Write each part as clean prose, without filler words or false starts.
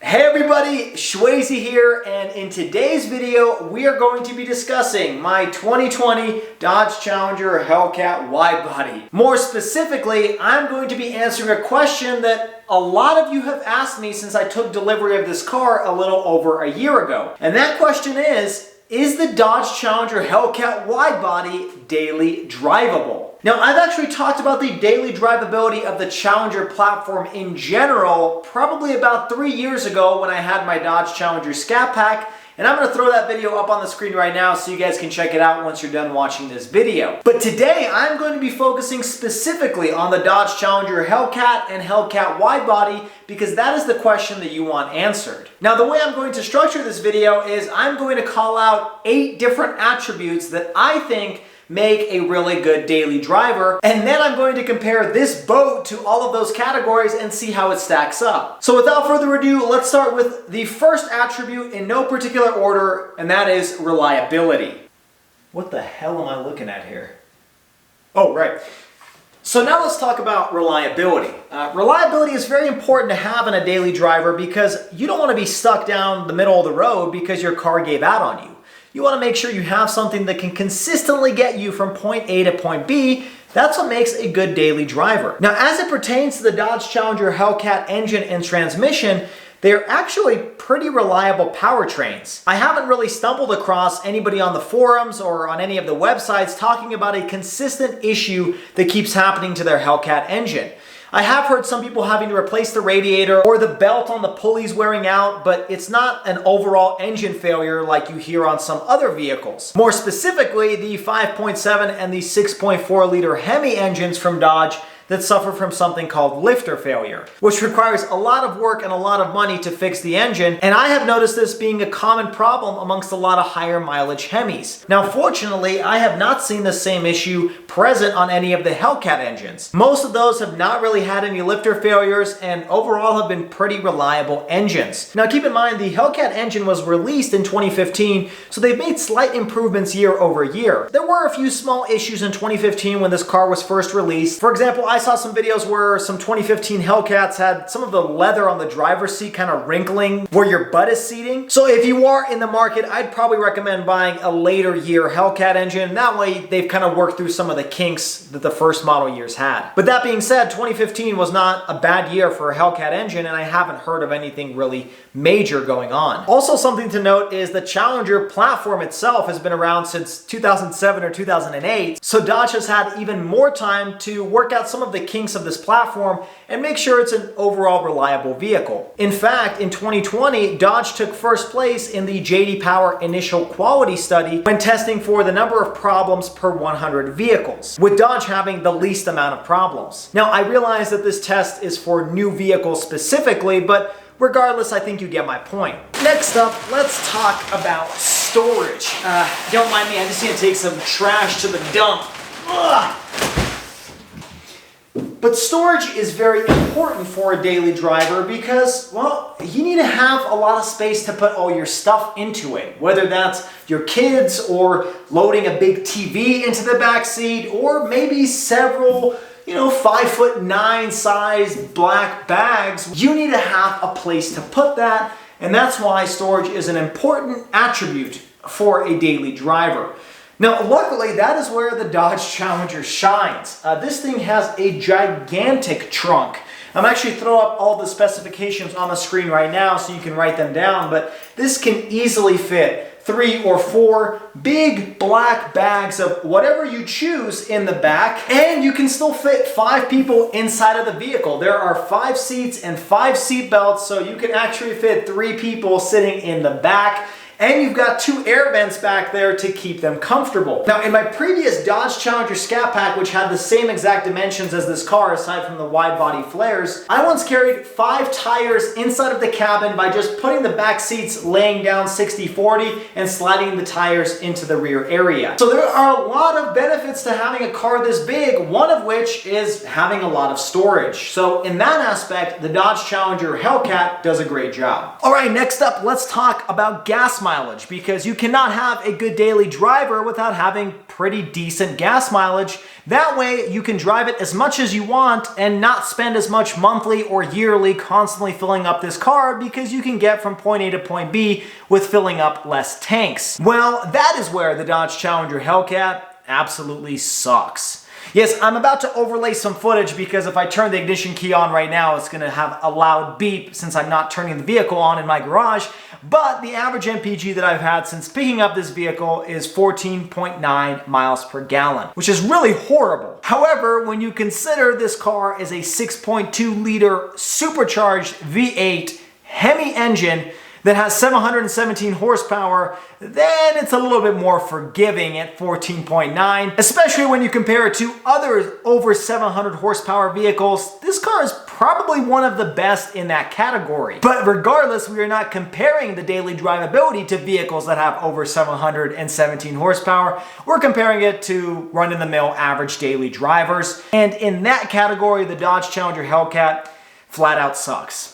Hey everybody, Shwayze here, and in today's video we are going to be discussing my 2020 Dodge Challenger Hellcat Widebody. More specifically, I'm going to be answering a question that a lot of you have asked me since I took delivery of this car a little over a year ago. And that question is the Dodge Challenger Hellcat Widebody daily drivable? Now, I've actually talked about the daily drivability of the Challenger platform in general probably about 3 years ago when I had my Dodge Challenger Scat Pack, and I'm going to throw that video up on the screen right now so you guys can check it out once you're done watching this video. But today, I'm going to be focusing specifically on the Dodge Challenger Hellcat and Hellcat Widebody because that is the question that you want answered. Now, the way I'm going to structure this video is I'm going to call out 8 different attributes that I think make a really good daily driver, and then I'm going to compare this boat to all of those categories and see how it stacks up. So without further ado, let's start with the first attribute in no particular order, and that is reliability. What the hell am I looking at here? Oh, right. So now let's talk about reliability. Reliability is very important to have in a daily driver because you don't want to be stuck down the middle of the road because your car gave out on you. You want to make sure you have something that can consistently get you from point A to point B. That's what makes a good daily driver. Now, as it pertains to the Dodge Challenger Hellcat engine and transmission, they're actually pretty reliable powertrains. I haven't really stumbled across anybody on the forums or on any of the websites talking about a consistent issue that keeps happening to their Hellcat engine. I have heard some people having to replace the radiator or the belt on the pulleys wearing out, but it's not an overall engine failure like you hear on some other vehicles. More specifically, the 5.7 and the 6.4 liter Hemi engines from Dodge that suffer from something called lifter failure, which requires a lot of work and a lot of money to fix the engine, and I have noticed this being a common problem amongst a lot of higher mileage Hemis. Now, fortunately, I have not seen the same issue present on any of the Hellcat engines. Most of those have not really had any lifter failures and overall have been pretty reliable engines. Now, keep in mind, the Hellcat engine was released in 2015, so they've made slight improvements year over year. There were a few small issues in 2015 when this car was first released. For example, I saw some videos where some 2015 Hellcats had some of the leather on the driver's seat kind of wrinkling where your butt is seating. So if you are in the market, I'd probably recommend buying a later year Hellcat engine. That way they've kind of worked through some of the kinks that the first model years had. But that being said, 2015 was not a bad year for a Hellcat engine, and I haven't heard of anything really major going on. Also, something to note is the Challenger platform itself has been around since 2007 or 2008, so Dodge has had even more time to work out some of the kinks of this platform and make sure it's an overall reliable vehicle. In fact, in 2020, Dodge took first place in the J.D. Power Initial Quality Study when testing for the number of problems per 100 vehicles, with Dodge having the least amount of problems. Now, I realize that this test is for new vehicles specifically, but regardless, I think you get my point. Next up, let's talk about storage. Don't mind me, I just need to take some trash to the dump. Ugh. But storage is very important for a daily driver because, well, you need to have a lot of space to put all your stuff into it, whether that's your kids or loading a big TV into the back seat or maybe several 5'9" size black bags. You need to have a place to put that, and that's why storage is an important attribute for a daily driver. Now, luckily, that is where the Dodge Challenger shines. This thing has a gigantic trunk. I'm actually throwing up all the specifications on the screen right now so you can write them down, but this can easily fit 3 or 4 big black bags of whatever you choose in the back, and you can still fit 5 people inside of the vehicle. There are 5 seats and 5 seat belts, so you can actually fit 3 people sitting in the back. And you've got 2 air vents back there to keep them comfortable. Now, in my previous Dodge Challenger Scat Pack, which had the same exact dimensions as this car aside from the wide body flares, I once carried 5 tires inside of the cabin by just putting the back seats laying down 60-40 and sliding the tires into the rear area. So there are a lot of benefits to having a car this big, one of which is having a lot of storage. So in that aspect, the Dodge Challenger Hellcat does a great job. All right, next up, let's talk about gas mileage. mileage, because you cannot have a good daily driver without having pretty decent gas mileage. That way you can drive it as much as you want and not spend as much monthly or yearly constantly filling up this car, because you can get from point A to point B with filling up less tanks. Well, that is where the Dodge Challenger Hellcat absolutely sucks. Yes, I'm about to overlay some footage, because if I turn the ignition key on right now, it's going to have a loud beep since I'm not turning the vehicle on in my garage. But the average MPG that I've had since picking up this vehicle is 14.9 miles per gallon, which is really horrible. However, when you consider this car is a 6.2 liter supercharged V8 Hemi engine that has 717 horsepower, then it's a little bit more forgiving at 14.9, especially when you compare it to other over 700 horsepower vehicles. This car is probably one of the best in that category. But regardless, we are not comparing the daily drivability to vehicles that have over 717 horsepower. We're comparing it to run-in-the-mill average daily drivers. And in that category, the Dodge Challenger Hellcat flat out sucks.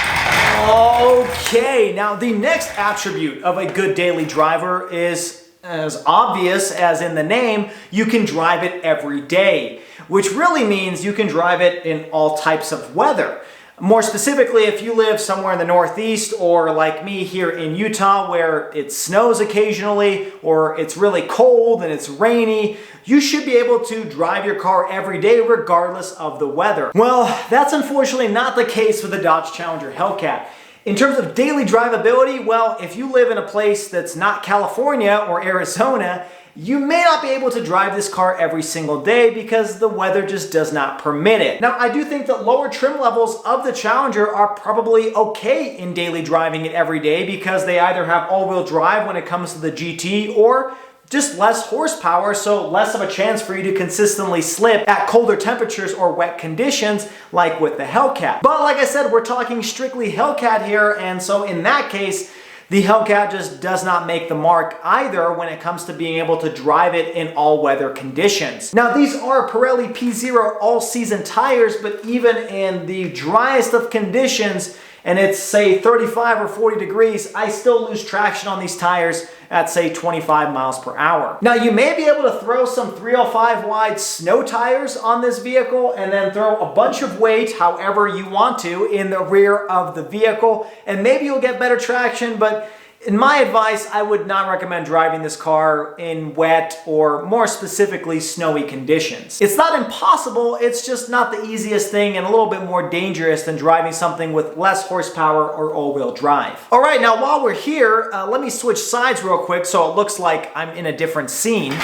Okay, now the next attribute of a good daily driver is as obvious as in the name. You can drive it every day, which really means you can drive it in all types of weather. More specifically, if you live somewhere in the Northeast, or like me here in Utah where it snows occasionally, or it's really cold and it's rainy, you should be able to drive your car every day regardless of the weather. Well, that's unfortunately not the case with the Dodge Challenger Hellcat. In terms of daily drivability, well, if you live in a place that's not California or Arizona, you may not be able to drive this car every single day because the weather just does not permit it. Now, I do think that lower trim levels of the Challenger are probably okay in daily driving it every day, because they either have all-wheel drive when it comes to the GT, or just less horsepower, so less of a chance for you to consistently slip at colder temperatures or wet conditions like with the Hellcat. But like I said, we're talking strictly Hellcat here, and so in that case, the Hellcat just does not make the mark either when it comes to being able to drive it in all weather conditions. Now, these are Pirelli P0 all-season tires, but even in the driest of conditions, and it's say 35 or 40 degrees, I still lose traction on these tires at say 25 miles per hour. Now, you may be able to throw some 305 wide snow tires on this vehicle and then throw a bunch of weight however you want to in the rear of the vehicle, and maybe you'll get better traction. But in my advice, I would not recommend driving this car in wet, or more specifically, snowy conditions. It's not impossible, it's just not the easiest thing, and a little bit more dangerous than driving something with less horsepower or all-wheel drive. All right, now while we're here, let me switch sides real quick so it looks like I'm in a different scene.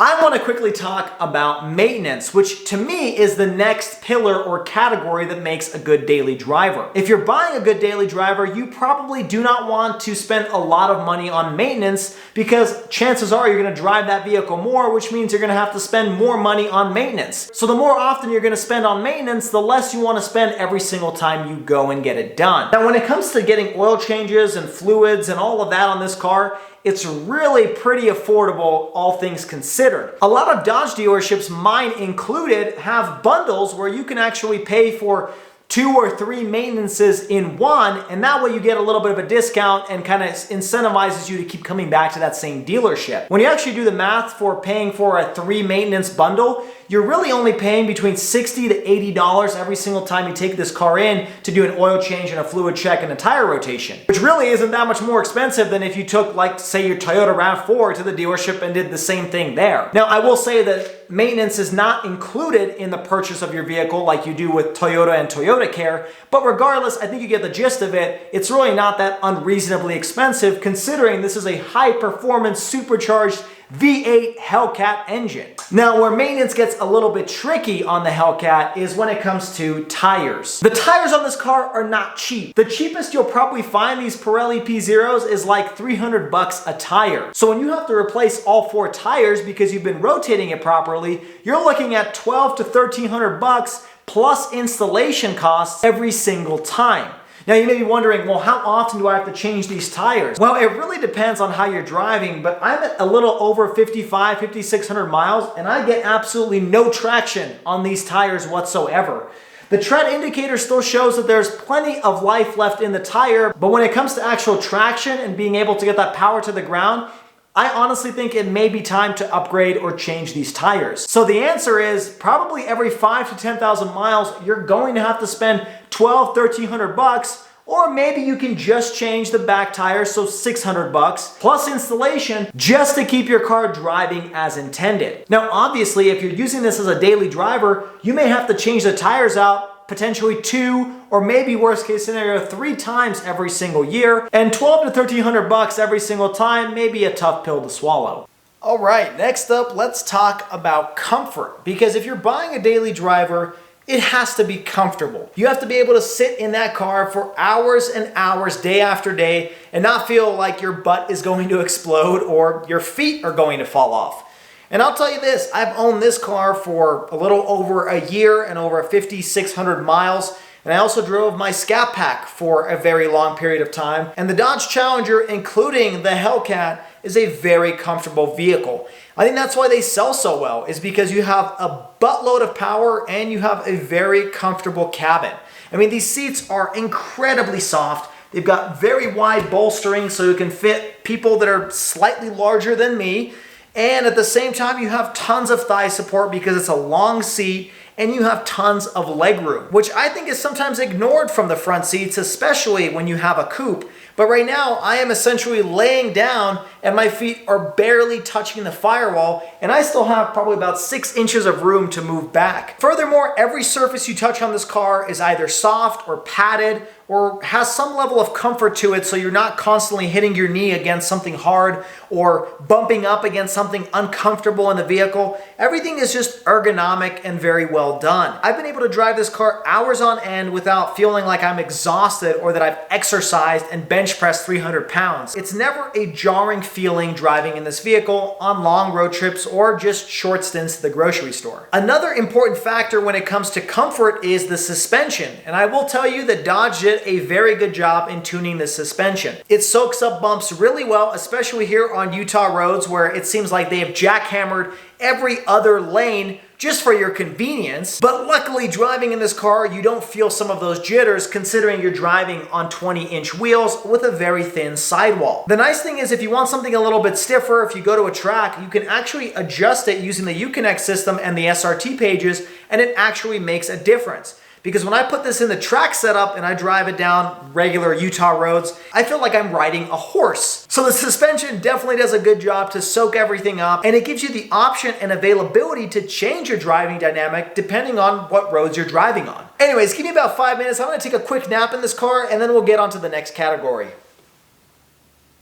I want to quickly talk about maintenance, which to me is the next pillar or category that makes a good daily driver. If you're buying a good daily driver, you probably do not want to spend a lot of money on maintenance, because chances are you're going to drive that vehicle more, which means you're going to have to spend more money on maintenance. So the more often you're going to spend on maintenance, the less you want to spend every single time you go and get it done. Now, when it comes to getting oil changes and fluids and all of that on this car, it's really pretty affordable, all things considered. A lot of Dodge dealerships, mine included, have bundles where you can actually pay for 2 or 3 maintenances in one, and that way you get a little bit of a discount and kind of incentivizes you to keep coming back to that same dealership. When you actually do the math for paying for a 3 maintenance bundle, you're really only paying between $60 to $80 every single time you take this car in to do an oil change and a fluid check and a tire rotation, which really isn't that much more expensive than if you took, like, say, your Toyota RAV4 to the dealership and did the same thing there. Now, I will say that maintenance is not included in the purchase of your vehicle like you do with Toyota and Toyota Care, but regardless, I think you get the gist of it. It's really not that unreasonably expensive, considering this is a high-performance supercharged V8 Hellcat engine. Now, where maintenance gets a little bit tricky on the Hellcat is when it comes to tires. The tires on this car are not cheap. The cheapest you'll probably find these Pirelli P0s is like 300 bucks a tire. So when you have to replace all 4 tires because you've been rotating it properly, you're looking at 12 to 1300 bucks plus installation costs every single time. Now, you may be wondering, well, how often do I have to change these tires? Well, it really depends on how you're driving, but I'm at a little over 5,600 miles, and I get absolutely no traction on these tires whatsoever. The tread indicator still shows that there's plenty of life left in the tire, but when it comes to actual traction and being able to get that power to the ground, I honestly think it may be time to upgrade or change these tires. So the answer is probably every 5,000 to 10,000 miles, you're going to have to spend $1,200, $1,300, or maybe you can just change the back tires, so $600 plus installation just to keep your car driving as intended. Now, obviously, if you're using this as a daily driver, you may have to change the tires out potentially 2 or maybe worst case scenario 3 times every single year, and $1,200 to $1,300 every single time may be a tough pill to swallow. All right, next up, let's talk about comfort, because if you're buying a daily driver, it has to be comfortable. You have to be able to sit in that car for hours and hours, day after day, and not feel like your butt is going to explode or your feet are going to fall off. And I'll tell you this, I've owned this car for a little over a year and over 5,600 miles. And I also drove my Scat Pack for a very long period of time. And the Dodge Challenger, including the Hellcat, is a very comfortable vehicle. I think that's why they sell so well, is because you have a buttload of power and you have a very comfortable cabin. I mean, these seats are incredibly soft. They've got very wide bolstering so you can fit people that are slightly larger than me. And at the same time, you have tons of thigh support because it's a long seat, and you have tons of leg room, which I think is sometimes ignored from the front seats, especially when you have a coupe. But right now, I am essentially laying down and my feet are barely touching the firewall, and I still have probably about 6 inches of room to move back. Furthermore, every surface you touch on this car is either soft or padded or has some level of comfort to it, so you're not constantly hitting your knee against something hard or bumping up against something uncomfortable in the vehicle. Everything is just ergonomic and very well done. I've been able to drive this car hours on end without feeling like I'm exhausted or that I've exercised and bench pressed 300 pounds. It's never a jarring feeling driving in this vehicle on long road trips or just short stints to the grocery store. Another important factor when it comes to comfort is the suspension, and I will tell you that Dodge did a very good job in tuning the suspension. It soaks up bumps really well, especially here on Utah roads where it seems like they have jackhammered every other lane just for your convenience. But luckily, driving in this car, you don't feel some of those jitters considering you're driving on 20-inch wheels with a very thin sidewall. The nice thing is if you want something a little bit stiffer, if you go to a track, you can actually adjust it using the Uconnect system and the SRT pages, and it actually makes a difference. Because when I put this in the track setup and I drive it down regular Utah roads, I feel like I'm riding a horse. So the suspension definitely does a good job to soak everything up, and it gives you the option and availability to change your driving dynamic depending on what roads you're driving on. Anyways, give me about 5 minutes. I'm gonna take a quick nap in this car and then we'll get on to the next category.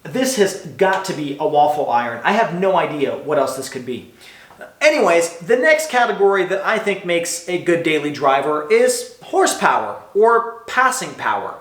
This has got to be a waffle iron. I have no idea what else this could be. Anyways, the next category that I think makes a good daily driver is horsepower or passing power.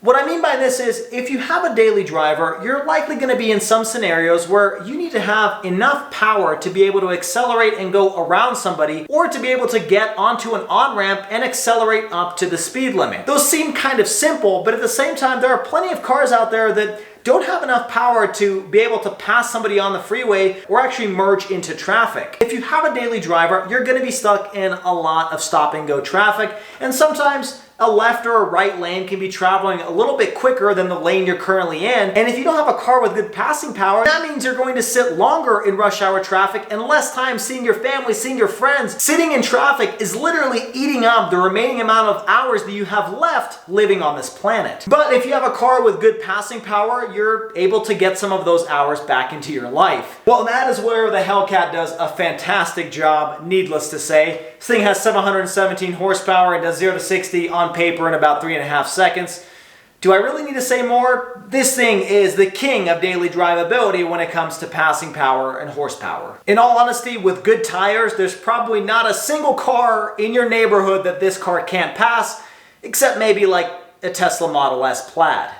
What I mean by this is if you have a daily driver, you're likely going to be in some scenarios where you need to have enough power to be able to accelerate and go around somebody, or to be able to get onto an on-ramp and accelerate up to the speed limit. Those seem kind of simple, but at the same time, there are plenty of cars out there that don't have enough power to be able to pass somebody on the freeway or actually merge into traffic. If you have a daily driver, you're going to be stuck in a lot of stop and go traffic, and sometimes a left or a right lane can be traveling a little bit quicker than the lane you're currently in. And if you don't have a car with good passing power, that means you're going to sit longer in rush hour traffic and less time seeing your family, seeing your friends. Sitting in traffic is literally eating up the remaining amount of hours that you have left living on this planet. But if you have a car with good passing power, you're able to get some of those hours back into your life. Well, that is where the Hellcat does a fantastic job, needless to say. This thing has 717 horsepower and does 0 to 60 on paper in about 3.5 seconds. Do I really need to say more? This thing is the king of daily drivability when it comes to passing power and horsepower. In all honesty, with good tires, there's probably not a single car in your neighborhood that this car can't pass, except maybe like a Tesla Model S Plaid.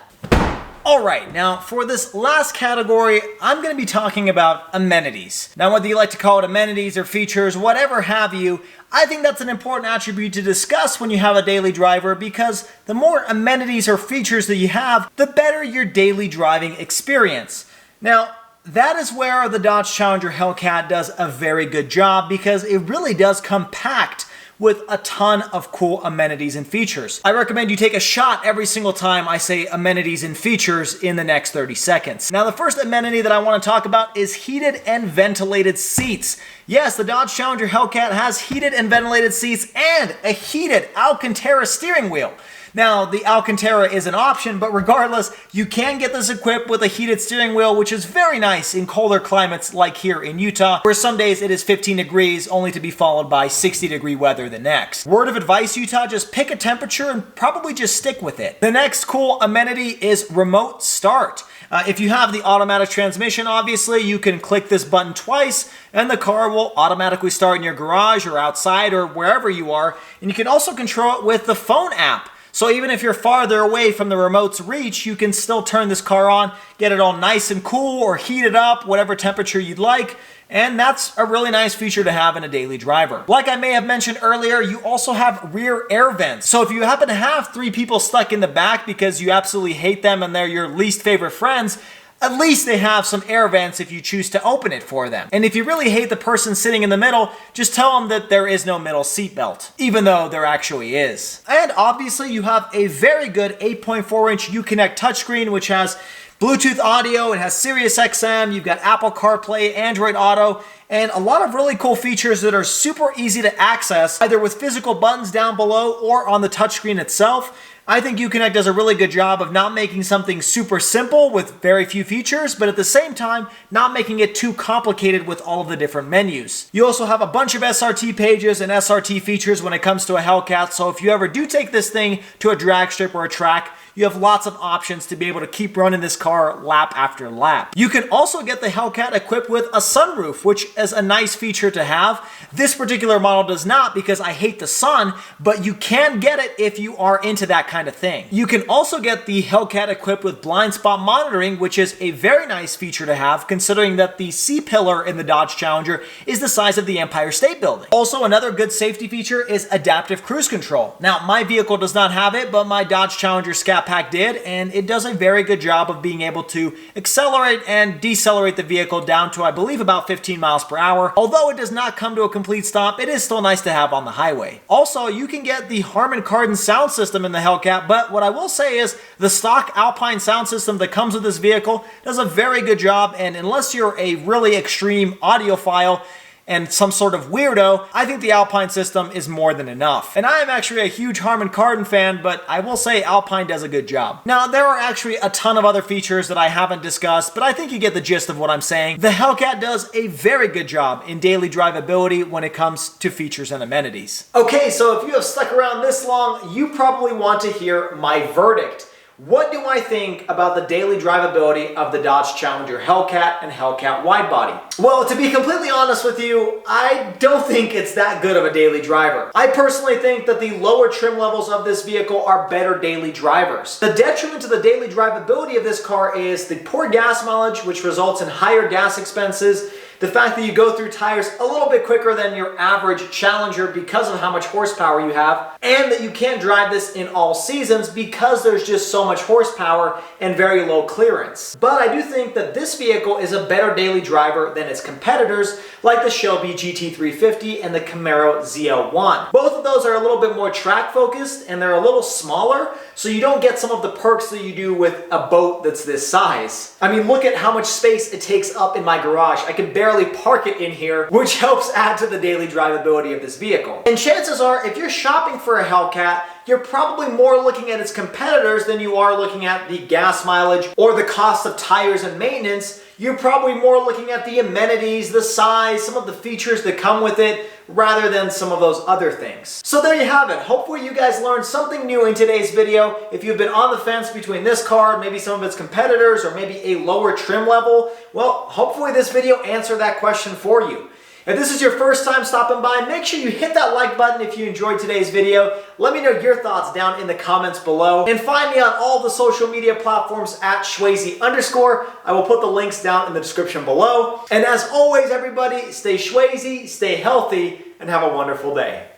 Alright, now for this last category, I'm going to be talking about amenities. Now whether you like to call it amenities or features, whatever have you, I think that's an important attribute to discuss when you have a daily driver, because the more amenities or features that you have, the better your daily driving experience. Now, that is where the Dodge Challenger Hellcat does a very good job, because it really does come packed with a ton of cool amenities and features. I recommend you take a shot every single time I say amenities and features in the next 30 seconds. Now, the first amenity that I want to talk about is heated and ventilated seats. Yes, the Dodge Challenger Hellcat has heated and ventilated seats and a heated Alcantara steering wheel. Now, the Alcantara is an option, but regardless, you can get this equipped with a heated steering wheel, which is very nice in colder climates like here in Utah, where some days it is 15 degrees, only to be followed by 60-degree weather the next. Word of advice, Utah, just pick a temperature and probably just stick with it. The next cool amenity is remote start. If you have the automatic transmission, obviously, you can click this button twice and the car will automatically start in your garage or outside or wherever you are. And you can also control it with the phone app. So even if you're farther away from the remote's reach, you can still turn this car on, get it all nice and cool or heat it up, whatever temperature you'd like. And that's a really nice feature to have in a daily driver. Like I may have mentioned earlier, you also have rear air vents. So if you happen to have 3 people stuck in the back because you absolutely hate them and they're your least favorite friends, at least they have some air vents if you choose to open it for them. And if you really hate the person sitting in the middle, just tell them that there is no middle seat belt, even though there actually is. And obviously you have a very good 8.4-inch Uconnect touchscreen, which has Bluetooth audio, it has Sirius XM, you've got Apple CarPlay, Android Auto, and a lot of really cool features that are super easy to access, either with physical buttons down below or on the touchscreen itself. I think Uconnect does a really good job of not making something super simple with very few features, but at the same time, not making it too complicated with all of the different menus. You also have a bunch of SRT pages and SRT features when it comes to a Hellcat, so if you ever do take this thing to a drag strip or a track, you have lots of options to be able to keep running this car lap after lap. You can also get the Hellcat equipped with a sunroof, which is a nice feature to have. This particular model does not because I hate the sun, but you can get it if you are into that kind of thing. You can also get the Hellcat equipped with blind spot monitoring, which is a very nice feature to have considering that the C-pillar in the Dodge Challenger is the size of the Empire State Building. Also, another good safety feature is adaptive cruise control. Now, my vehicle does not have it, but my Dodge Challenger Scat Pack did, and it does a very good job of being able to accelerate and decelerate the vehicle down to, I believe, about 15 miles per hour. Although it does not come to a complete stop, it is still nice to have on the highway. Also, you can get the Harman Kardon sound system in the Hellcat, but what I will say is the stock Alpine sound system that comes with this vehicle does a very good job, and unless you're a really extreme audiophile and some sort of weirdo, I think the Alpine system is more than enough. And I am actually a huge Harman Kardon fan, but I will say Alpine does a good job. Now, there are actually a ton of other features that I haven't discussed, but I think you get the gist of what I'm saying. The Hellcat does a very good job in daily drivability when it comes to features and amenities. Okay, so if you have stuck around this long, you probably want to hear my verdict. What do I think about the daily drivability of the Dodge Challenger Hellcat and Hellcat Widebody? Well, to be completely honest with you, I don't think it's that good of a daily driver. I personally think that the lower trim levels of this vehicle are better daily drivers. The detriment to the daily drivability of this car is the poor gas mileage, which results in higher gas expenses, the fact that you go through tires a little bit quicker than your average Challenger because of how much horsepower you have, and that you can't drive this in all seasons because there's just so much horsepower and very low clearance. But I do think that this vehicle is a better daily driver than its competitors, like the Shelby GT350 and the Camaro ZL1. Both of those are a little bit more track focused and they're a little smaller, so you don't get some of the perks that you do with a boat that's this size. I mean, look at how much space it takes up in my garage. I can barely park it in here, which helps add to the daily drivability of this vehicle. And chances are, if you're shopping for a Hellcat, you're probably more looking at its competitors than you are looking at the gas mileage or the cost of tires and maintenance. You're probably more looking at the amenities, the size, some of the features that come with it, rather than some of those other things. So there you have it. Hopefully you guys learned something new in today's video. If you've been on the fence between this car, maybe some of its competitors, or maybe a lower trim level, well, hopefully this video answered that question for you. If this is your first time stopping by, make sure you hit that like button if you enjoyed today's video. Let me know your thoughts down in the comments below. And find me on all the social media platforms at Schwazy_. I will put the links down in the description below. And as always, everybody, stay Schwazy, stay healthy, and have a wonderful day.